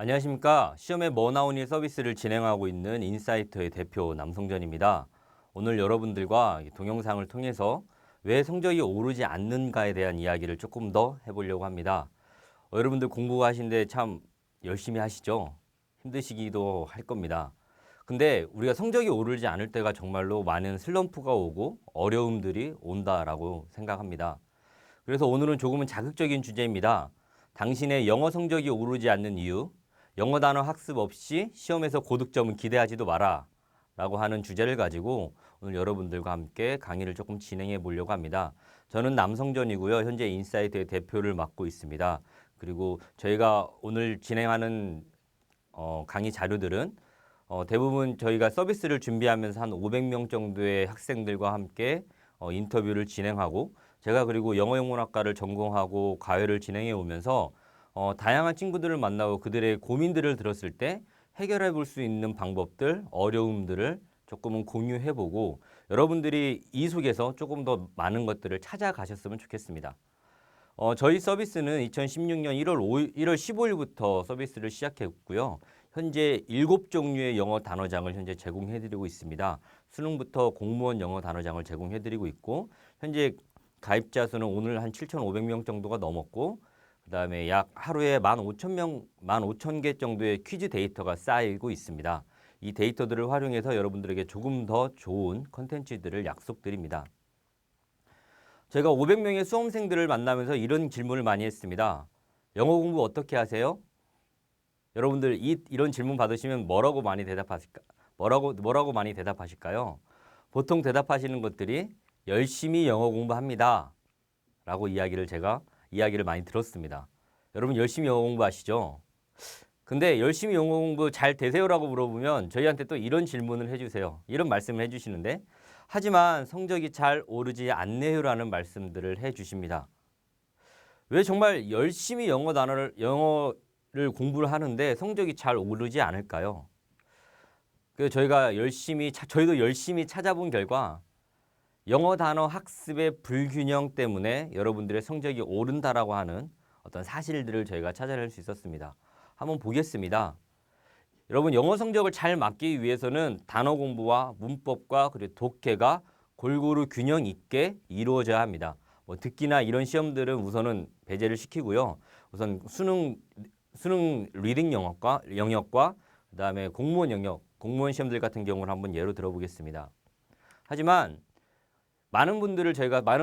안녕하십니까. 시험에 뭐 나오니 서비스를 진행하고 있는 인사이트의 대표 남성전입니다. 오늘 여러분들과 동영상을 통해서 왜 성적이 오르지 않는가에 대한 이야기를 조금 더 해보려고 합니다. 여러분들 공부하시는데 참 열심히 하시죠? 힘드시기도 할 겁니다. 근데 우리가 성적이 오르지 않을 때가 정말로 많은 슬럼프가 오고 어려움들이 온다라고 생각합니다. 그래서 오늘은 조금은 자극적인 주제입니다. 당신의 영어 성적이 오르지 않는 이유, 영어 단어 학습 없이 시험에서 고득점은 기대하지도 마라 라고 하는 주제를 가지고 오늘 여러분들과 함께 강의를 조금 진행해 보려고 합니다. 저는 남성전이고요. 현재 인사이트의 대표를 맡고 있습니다. 그리고 저희가 오늘 진행하는 강의 자료들은 대부분 저희가 서비스를 준비하면서 한 500명 정도의 학생들과 함께 인터뷰를 진행하고 제가 그리고 영어영문학과를 전공하고 과외를 진행해 오면서 다양한 친구들을 만나고 그들의 고민들을 들었을 때 해결해 볼 수 있는 방법들, 어려움들을 조금은 공유해 보고 여러분들이 이 속에서 조금 더 많은 것들을 찾아가셨으면 좋겠습니다. 저희 서비스는 2016년 1월 15일부터 서비스를 시작했고요. 현재 7종류의 영어 단어장을 현재 제공해드리고 있습니다. 수능부터 공무원 영어 단어장을 제공해드리고 있고 현재 가입자 수는 오늘 한 7,500명 정도가 넘었고 그다음에 약 하루에 15,000명, 15,000개 정도의 퀴즈 데이터가 쌓이고 있습니다. 이 데이터들을 활용해서 여러분들에게 조금 더 좋은 컨텐츠들을 약속드립니다. 제가 500명의 수험생들을 만나면서 이런 질문을 많이 했습니다. 영어 공부 어떻게 하세요? 여러분들 이런 질문 받으시면 뭐라고 많이 대답하실까? 뭐라고 많이 대답하실까요? 보통 대답하시는 것들이 열심히 영어 공부합니다. 라고 이야기를 많이 들었습니다. 여러분 열심히 영어 공부하시죠? 근데 열심히 영어 공부 잘 되세요라고 물어보면 저희한테 또 이런 질문을 해주세요. 이런 말씀을 해주시는데 하지만 성적이 잘 오르지 않네요라는 말씀들을 해주십니다. 왜 정말 열심히 영어를 공부를 하는데 성적이 잘 오르지 않을까요? 저희도 열심히 찾아본 결과 영어 단어 학습의 불균형 때문에 여러분들의 성적이 오른다라고 하는 어떤 사실들을 저희가 찾아낼 수 있었습니다. 한번 보겠습니다. 여러분 영어 성적을 잘 맞기 위해서는 단어 공부와 문법과 그리고 독해가 골고루 균형 있게 이루어져야 합니다. 뭐 듣기나 이런 시험들은 우선은 배제를 시키고요. 우선 수능 리딩 영역과 그다음에 공무원 시험들 같은 경우를 한번 예로 들어보겠습니다. 하지만 많은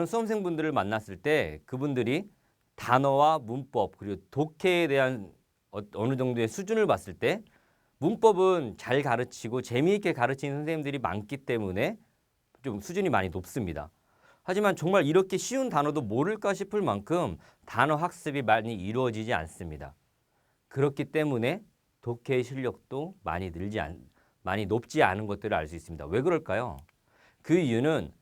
수험생분들을 만났을 때 그분들이 단어와 문법 그리고 독해에 대한 어느 정도의 수준을 봤을 때 문법은 잘 가르치고 재미있게 가르치는 선생님들이 많기 때문에 좀 수준이 많이 높습니다. 하지만 정말 이렇게 쉬운 단어도 모를까 싶을 만큼 단어 학습이 많이 이루어지지 않습니다. 그렇기 때문에 독해의 실력도 많이 높지 않은 것들을 알 수 있습니다. 왜 그럴까요? 그 이유는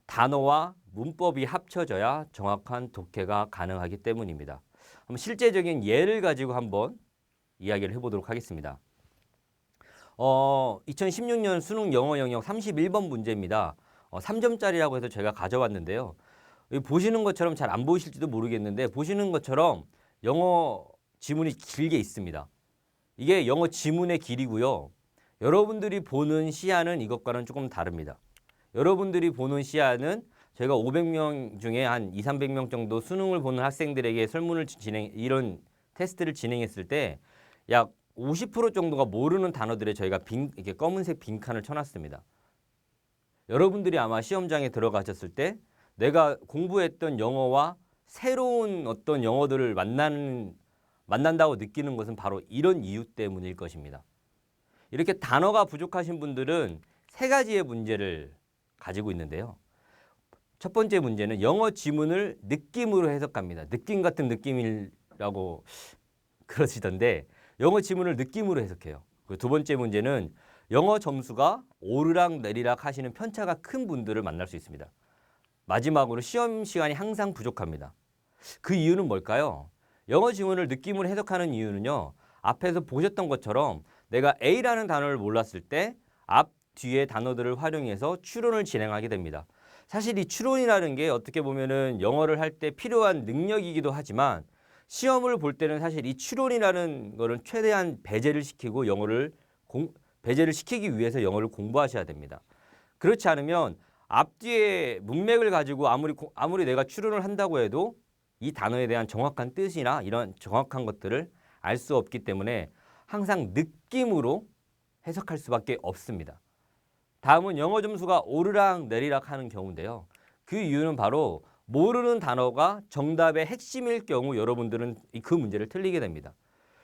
단어와 문법이 합쳐져야 정확한 독해가 가능하기 때문입니다. 한번 실제적인 예를 가지고 한번 이야기를 해보도록 하겠습니다. 2016년 수능 영어 영역 31번 문제입니다. 3점짜리라고 해서 제가 가져왔는데요. 보시는 것처럼 잘 안 보이실지도 모르겠는데 보시는 것처럼 영어 지문이 길게 있습니다. 이게 영어 지문의 길이고요. 여러분들이 보는 시야는 이것과는 조금 다릅니다. 여러분들이 보는 시야는 저희가 500명 중에 한 200~300명 정도 수능을 보는 학생들에게 이런 테스트를 진행했을 때 약 50% 정도가 모르는 단어들에 저희가 이렇게 검은색 빈칸을 쳐놨습니다. 여러분들이 아마 시험장에 들어가셨을 때 내가 공부했던 영어와 새로운 어떤 영어들을 만난다고 느끼는 것은 바로 이런 이유 때문일 것입니다. 이렇게 단어가 부족하신 분들은 세 가지의 문제를 가지고 있는데요. 첫 번째 문제는 영어 지문을 느낌으로 해석합니다. 느낌 같은 느낌이라고 그러시던데 영어 지문을 느낌으로 해석해요. 두 번째 문제는 영어 점수가 오르락 내리락 하시는 편차가 큰 분들을 만날 수 있습니다. 마지막으로 시험 시간이 항상 부족합니다. 그 이유는 뭘까요? 영어 지문을 느낌으로 해석하는 이유는요. 앞에서 보셨던 것처럼 내가 A라는 단어를 몰랐을 때 앞, 뒤에 단어들을 활용해서 추론을 진행하게 됩니다. 사실 이 추론이라는 게 어떻게 보면은 영어를 할 때 필요한 능력이기도 하지만 시험을 볼 때는 사실 이 추론이라는 거를 최대한 배제를 시키고 배제를 시키기 위해서 영어를 공부하셔야 됩니다. 그렇지 않으면 앞뒤에 문맥을 가지고 아무리 내가 추론을 한다고 해도 이 단어에 대한 정확한 뜻이나 이런 정확한 것들을 알 수 없기 때문에 항상 느낌으로 해석할 수밖에 없습니다. 다음은 영어 점수가 오르락 내리락 하는 경우인데요. 그 이유는 바로 모르는 단어가 정답의 핵심일 경우 여러분들은 그 문제를 틀리게 됩니다.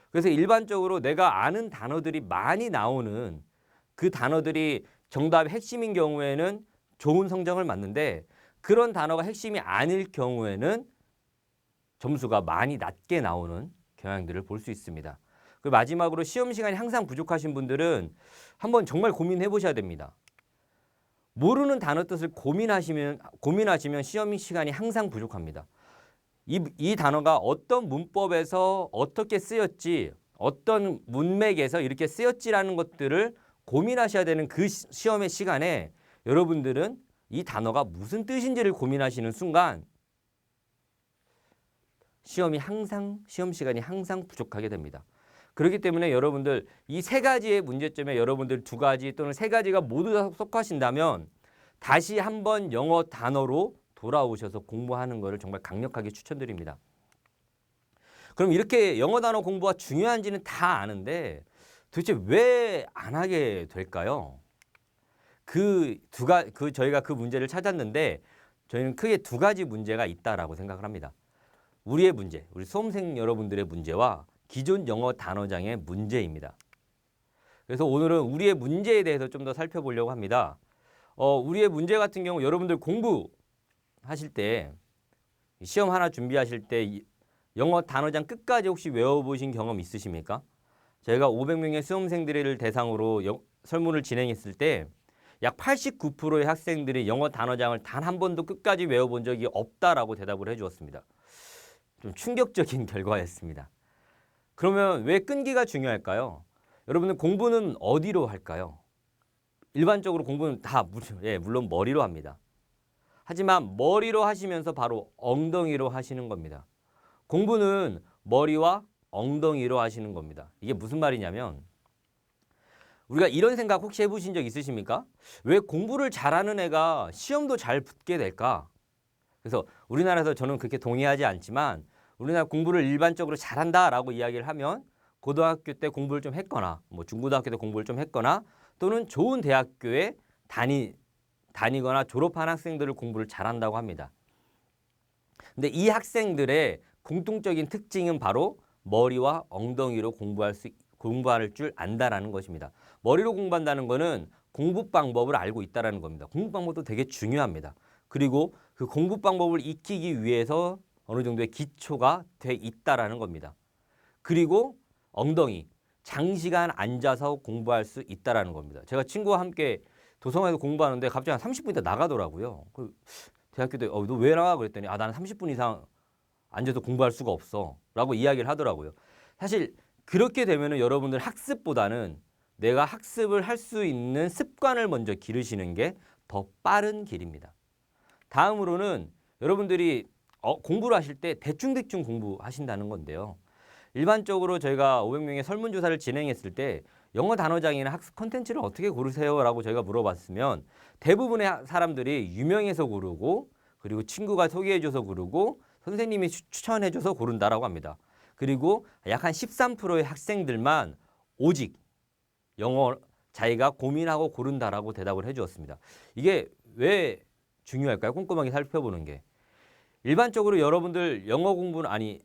그래서 일반적으로 내가 아는 단어들이 많이 나오는 그 단어들이 정답의 핵심인 경우에는 좋은 성적을 맞는데 그런 단어가 핵심이 아닐 경우에는 점수가 많이 낮게 나오는 경향들을 볼 수 있습니다. 그리고 마지막으로 시험 시간이 항상 부족하신 분들은 한번 정말 고민해 보셔야 됩니다. 모르는 단어 뜻을 고민하시면 시험 시간이 항상 부족합니다. 이 단어가 어떤 문법에서 어떻게 쓰였지, 어떤 문맥에서 이렇게 쓰였지라는 것들을 고민하셔야 되는 그 시험의 시간에 여러분들은 이 단어가 무슨 뜻인지를 고민하시는 순간 시험 시간이 항상 부족하게 됩니다. 그렇기 때문에 여러분들 이 세 가지의 문제점에 여러분들 두 가지 또는 세 가지가 모두 다 속하신다면 다시 한번 영어 단어로 돌아오셔서 공부하는 것을 정말 강력하게 추천드립니다. 그럼 이렇게 영어 단어 공부가 중요한지는 다 아는데 도대체 왜 안 하게 될까요? 저희가 그 문제를 찾았는데 저희는 크게 두 가지 문제가 있다라고 생각을 합니다. 우리 수험생 여러분들의 문제와 기존 영어 단어장의 문제입니다. 그래서 오늘은 우리의 문제에 대해서 좀 더 살펴보려고 합니다. 우리의 문제 같은 경우 여러분들 공부하실 때 시험 하나 준비하실 때 영어 단어장 끝까지 혹시 외워보신 경험 있으십니까? 저희가 500명의 수험생들을 대상으로 설문을 진행했을 때 약 89%의 학생들이 영어 단어장을 단 한 번도 끝까지 외워본 적이 없다라고 대답을 해주었습니다. 좀 충격적인 결과였습니다. 그러면 왜 끈기가 중요할까요? 여러분들 공부는 어디로 할까요? 일반적으로 공부는 다 물론 머리로 합니다. 하지만 머리로 하시면서 바로 엉덩이로 하시는 겁니다. 공부는 머리와 엉덩이로 하시는 겁니다. 이게 무슨 말이냐면 우리가 이런 생각 혹시 해보신 적 있으십니까? 왜 공부를 잘하는 애가 시험도 잘 붙게 될까? 그래서 우리나라에서 저는 그렇게 동의하지 않지만 우리나라 공부를 일반적으로 잘한다라고 이야기를 하면 고등학교 때 공부를 좀 했거나 중고등학교 때 공부를 좀 했거나 또는 좋은 대학교에 다니거나 졸업한 학생들을 공부를 잘한다고 합니다. 근데 이 학생들의 공통적인 특징은 바로 머리와 엉덩이로 공부할 줄 안다라는 것입니다. 머리로 공부한다는 것은 공부 방법을 알고 있다는 겁니다. 공부 방법도 되게 중요합니다. 그리고 그 공부 방법을 익히기 위해서 어느 정도의 기초가 돼 있다라는 겁니다. 그리고 엉덩이, 장시간 앉아서 공부할 수 있다라는 겁니다. 제가 친구와 함께 도서관에서 공부하는데 갑자기 한 30분 있다 나가더라고요. 대학교 때 너 왜 나가? 그랬더니 나는 30분 이상 앉아서 공부할 수가 없어 라고 이야기를 하더라고요. 사실 그렇게 되면 여러분들 학습보다는 내가 학습을 할 수 있는 습관을 먼저 기르시는 게 더 빠른 길입니다. 다음으로는 여러분들이 공부를 하실 때 대충 공부하신다는 건데요. 일반적으로 저희가 500명의 설문조사를 진행했을 때 영어 단어장이나 학습 콘텐츠를 어떻게 고르세요? 라고 저희가 물어봤으면 대부분의 사람들이 유명해서 고르고 그리고 친구가 소개해줘서 고르고 선생님이 추천해줘서 고른다라고 합니다. 그리고 약 한 13%의 학생들만 오직 영어 자기가 고민하고 고른다라고 대답을 해주었습니다. 이게 왜 중요할까요? 꼼꼼하게 살펴보는 게. 일반적으로 여러분들 영어 공부는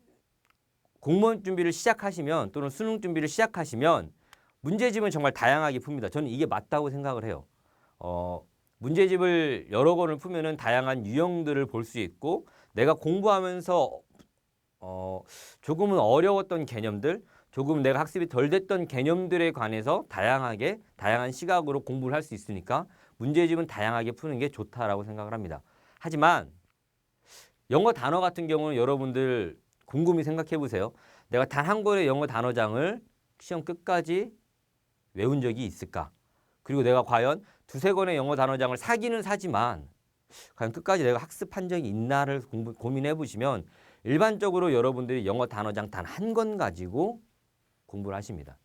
공무원 준비를 시작하시면 또는 수능 준비를 시작하시면 문제집은 정말 다양하게 풉니다. 저는 이게 맞다고 생각을 해요. 문제집을 여러 권을 풀면은 다양한 유형들을 볼 수 있고 내가 공부하면서 조금은 어려웠던 개념들, 조금 내가 학습이 덜 됐던 개념들에 관해서 다양한 시각으로 공부를 할 수 있으니까 문제집은 다양하게 푸는 게 좋다라고 생각을 합니다. 하지만 영어 단어 같은 경우는 여러분들 곰곰이 생각해 보세요. 내가 단 한 권의 영어 단어장을 시험 끝까지 외운 적이 있을까? 그리고 내가 과연 두세 권의 영어 단어장을 사기는 사지만 과연 끝까지 내가 학습한 적이 있나를 고민해 보시면 일반적으로 여러분들이 영어 단어장 단 한 권 가지고 공부를 하십니다.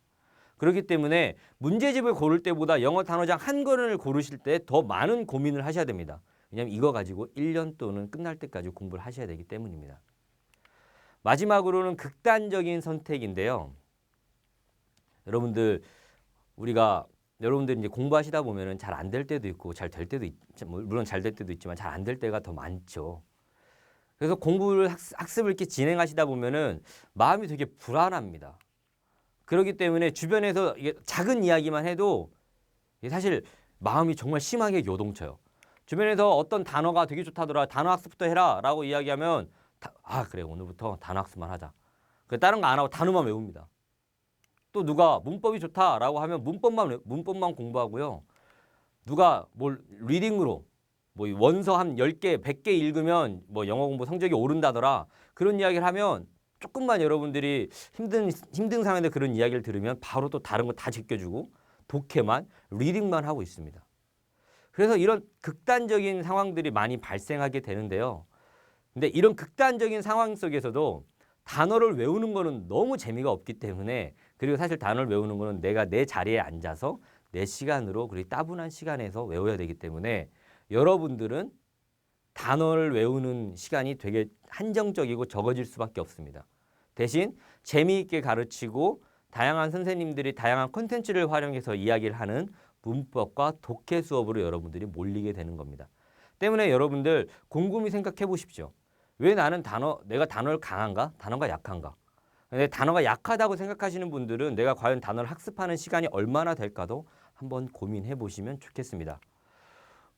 그렇기 때문에 문제집을 고를 때보다 영어 단어장 한 권을 고르실 때 더 많은 고민을 하셔야 됩니다. 왜냐하면 이거 가지고 1년 또는 끝날 때까지 공부를 하셔야 되기 때문입니다. 마지막으로는 극단적인 선택인데요. 여러분들이 이제 공부하시다 보면은 잘 안 될 때도 있고 잘 될 때도 물론 잘 될 때도 있지만 잘 안 될 때가 더 많죠. 그래서 공부를 학습을 이렇게 진행하시다 보면은 마음이 되게 불안합니다. 그렇기 때문에 주변에서 이게 작은 이야기만 해도 이게 사실 마음이 정말 심하게 요동쳐요. 주변에서 어떤 단어가 되게 좋다더라. 단어 학습부터 해라 라고 이야기하면 그래 오늘부터 단어 학습만 하자. 다른 거 안 하고 단어만 외웁니다. 또 누가 문법이 좋다라고 하면 문법만 공부하고요. 누가 뭘 리딩으로 뭐 원서 한 10개, 100개 읽으면 뭐 영어 공부 성적이 오른다더라. 그런 이야기를 하면 조금만 여러분들이 힘든 상황인데 그런 이야기를 들으면 바로 또 다른 거 다 제껴주고 독해만, 리딩만 하고 있습니다. 그래서 이런 극단적인 상황들이 많이 발생하게 되는데요. 근데 이런 극단적인 상황 속에서도 단어를 외우는 거는 너무 재미가 없기 때문에, 그리고 사실 단어를 외우는 거는 내가 내 자리에 앉아서 내 시간으로, 그리고 따분한 시간에서 외워야 되기 때문에 여러분들은 단어를 외우는 시간이 되게 한정적이고 적어질 수밖에 없습니다. 대신 재미있게 가르치고 다양한 선생님들이 다양한 콘텐츠를 활용해서 이야기를 하는 문법과 독해 수업으로 여러분들이 몰리게 되는 겁니다. 때문에 여러분들 곰곰이 생각해 보십시오. 왜 내가 단어를 강한가? 단어가 약한가? 근데 단어가 약하다고 생각하시는 분들은 내가 과연 단어를 학습하는 시간이 얼마나 될까도 한번 고민해 보시면 좋겠습니다.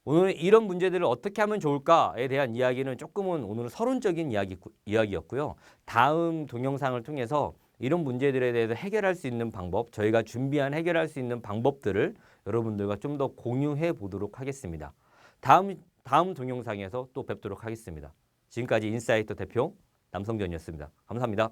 오늘 이런 문제들을 어떻게 하면 좋을까에 대한 이야기는 조금은 오늘은 서론적인 이야기였고요. 다음 동영상을 통해서 이런 문제들에 대해서 해결할 수 있는 방법, 저희가 준비한 해결할 수 있는 방법들을 여러분들과 좀 더 공유해 보도록 하겠습니다. 다음 동영상에서 또 뵙도록 하겠습니다. 지금까지 인사이트 대표 남성전이었습니다. 감사합니다.